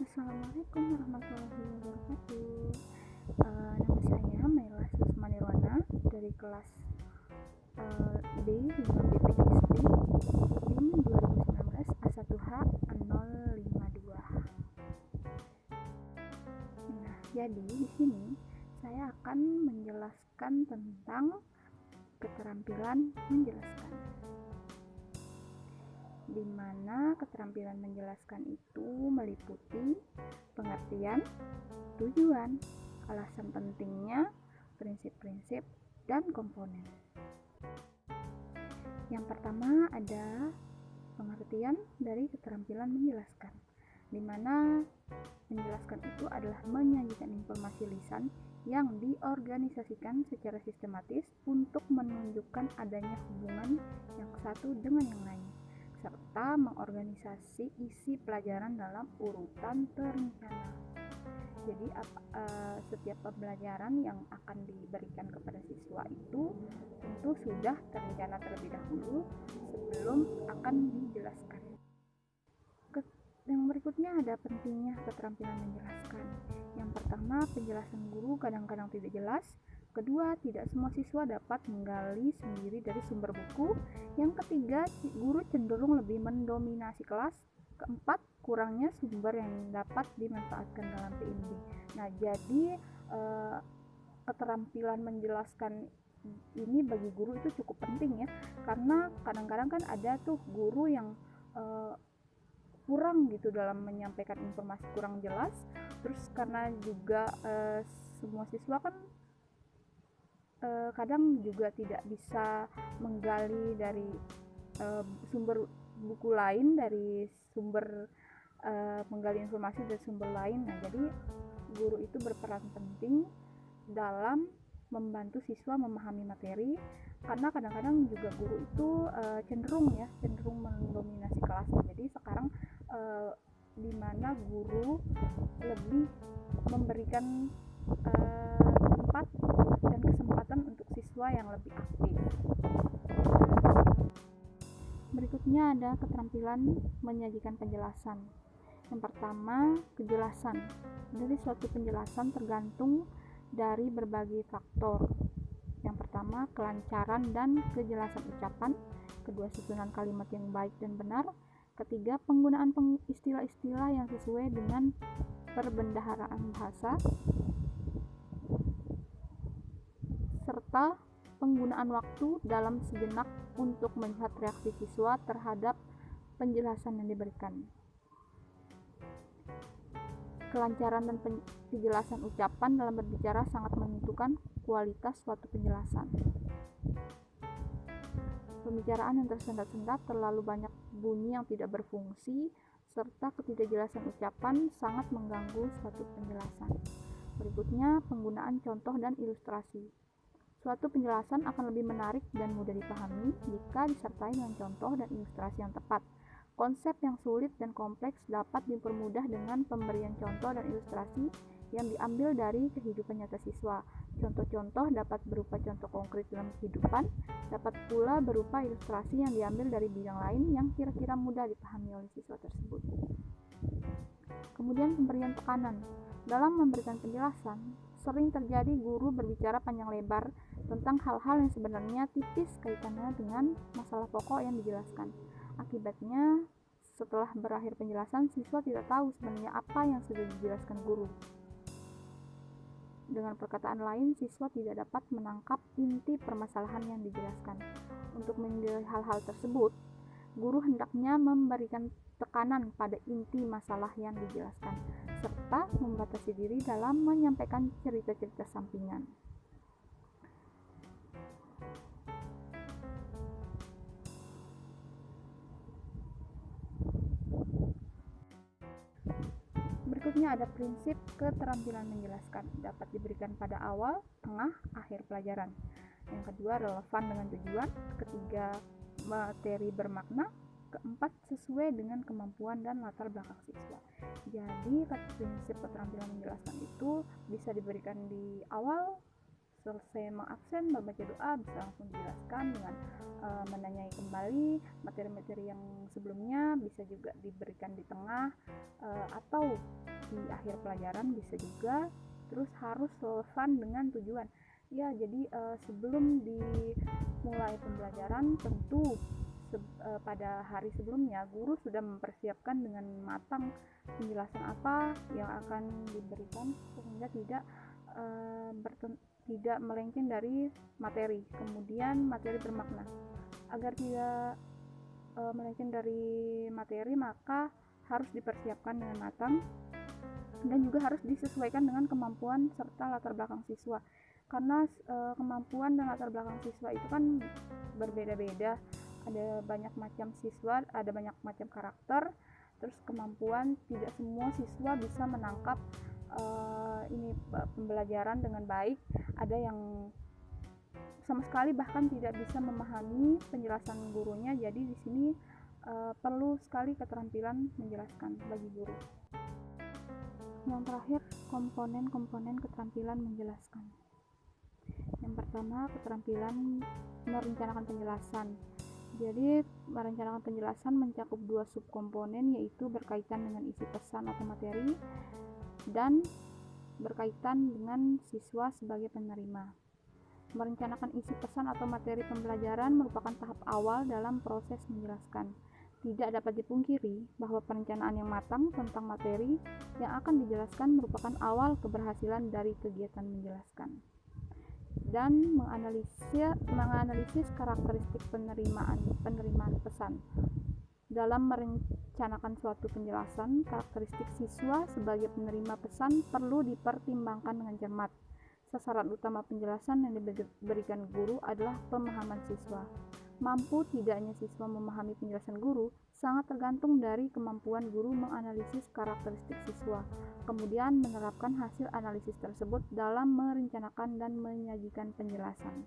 Assalamualaikum warahmatullahi wabarakatuh. Nama saya Mela Susma Nirwana dari kelas D 5 BPJSD DIN 2019 A1H 052. Nah, jadi di sini saya akan menjelaskan tentang keterampilan menjelaskan, di mana keterampilan menjelaskan itu meliputi pengertian, tujuan, alasan pentingnya, prinsip-prinsip, dan komponen. Yang pertama ada pengertian dari keterampilan menjelaskan, di mana menjelaskan itu adalah menyajikan informasi lisan yang diorganisasikan secara sistematis untuk menunjukkan adanya hubungan yang satu dengan yang lain, serta mengorganisasi isi pelajaran dalam urutan terencana. Jadi setiap pembelajaran yang akan diberikan kepada siswa itu tentu sudah terencana terlebih dahulu sebelum akan dijelaskan. Yang berikutnya ada pentingnya keterampilan menjelaskan. Yang pertama, penjelasan guru kadang-kadang tidak jelas. Kedua, tidak semua siswa dapat menggali sendiri dari sumber buku. Yang ketiga, guru cenderung lebih mendominasi kelas. Keempat, kurangnya sumber yang dapat dimanfaatkan dalam PIMB. Nah, jadi keterampilan menjelaskan ini bagi guru itu cukup penting ya, karena kadang-kadang kan ada tuh guru yang kurang gitu dalam menyampaikan informasi, kurang jelas. Terus karena juga semua siswa kan kadang juga tidak bisa menggali dari sumber buku lain, dari sumber menggali informasi dari sumber lain. Nah, jadi guru itu berperan penting dalam membantu siswa memahami materi, karena kadang-kadang juga guru itu cenderung mendominasi kelas. Jadi sekarang di mana guru lebih memberikan tempat dan kesempatan untuk siswa yang lebih aktif. Berikutnya ada keterampilan menyajikan penjelasan. Yang pertama, kejelasan. Dari suatu penjelasan tergantung dari berbagai faktor. Yang pertama, kelancaran dan kejelasan ucapan. Kedua, susunan kalimat yang baik dan benar. Ketiga, penggunaan istilah-istilah yang sesuai dengan perbendaharaan bahasa, serta penggunaan waktu dalam sejenak untuk melihat reaksi siswa terhadap penjelasan yang diberikan. Kelancaran dan kejelasan ucapan dalam berbicara sangat menentukan kualitas suatu penjelasan. Pembicaraan yang tersendat-sendat, terlalu banyak bunyi yang tidak berfungsi, serta ketidakjelasan ucapan sangat mengganggu suatu penjelasan. Berikutnya, penggunaan contoh dan ilustrasi. Suatu penjelasan akan lebih menarik dan mudah dipahami jika disertai dengan contoh dan ilustrasi yang tepat. Konsep yang sulit dan kompleks dapat dipermudah dengan pemberian contoh dan ilustrasi yang diambil dari kehidupan nyata siswa. Contoh-contoh dapat berupa contoh konkret dalam kehidupan, dapat pula berupa ilustrasi yang diambil dari bidang lain yang kira-kira mudah dipahami oleh siswa tersebut. Kemudian pemberian tekanan. Dalam memberikan penjelasan, sering terjadi guru berbicara panjang lebar tentang hal-hal yang sebenarnya tipis kaitannya dengan masalah pokok yang dijelaskan. Akibatnya, setelah berakhir penjelasan, siswa tidak tahu sebenarnya apa yang sudah dijelaskan guru. Dengan perkataan lain, siswa tidak dapat menangkap inti permasalahan yang dijelaskan. Untuk menilai hal-hal tersebut, guru hendaknya memberikan tekanan pada inti masalah yang dijelaskan, serta membatasi diri dalam menyampaikan cerita-cerita sampingan. Berikutnya ada prinsip keterampilan menjelaskan, dapat diberikan pada awal, tengah, akhir pelajaran. Yang kedua, relevan dengan tujuan. Ketiga, materi bermakna. Keempat, sesuai dengan kemampuan dan latar belakang siswa. Jadi prinsip keterampilan menjelaskan itu bisa diberikan di awal, selesai mengabsen, membaca doa, bisa langsung dijelaskan dengan menanyai kembali materi-materi yang sebelumnya. Bisa juga diberikan di tengah atau di akhir pelajaran bisa juga, terus harus relevan dengan tujuan. Ya, jadi sebelum dimulai pembelajaran tentu pada hari sebelumnya guru sudah mempersiapkan dengan matang penjelasan apa yang akan diberikan sehingga tidak melenceng dari materi. Kemudian materi bermakna. Agar tidak melenceng dari materi, maka harus dipersiapkan dengan matang dan juga harus disesuaikan dengan kemampuan serta latar belakang siswa. Karena kemampuan dan latar belakang siswa itu kan berbeda-beda, ada banyak macam siswa, ada banyak macam karakter, terus kemampuan, tidak semua siswa bisa menangkap pembelajaran dengan baik, ada yang sama sekali bahkan tidak bisa memahami penjelasan gurunya. Jadi di sini perlu sekali keterampilan menjelaskan bagi guru. Yang terakhir, komponen-komponen keterampilan menjelaskan. Yang pertama, keterampilan merencanakan penjelasan. Jadi, merencanakan penjelasan mencakup 2 subkomponen, yaitu berkaitan dengan isi pesan atau materi dan berkaitan dengan siswa sebagai penerima. Merencanakan isi pesan atau materi pembelajaran merupakan tahap awal dalam proses menjelaskan. Tidak dapat dipungkiri bahwa perencanaan yang matang tentang materi yang akan dijelaskan merupakan awal keberhasilan dari kegiatan menjelaskan. Dan menganalisis karakteristik penerimaan pesan. Dalam merencanakan suatu penjelasan, karakteristik siswa sebagai penerima pesan perlu dipertimbangkan dengan cermat. Sasaran utama penjelasan yang diberikan guru adalah pemahaman siswa. Mampu tidaknya siswa memahami penjelasan guru sangat tergantung dari kemampuan guru menganalisis karakteristik siswa, kemudian menerapkan hasil analisis tersebut dalam merencanakan dan menyajikan penjelasan.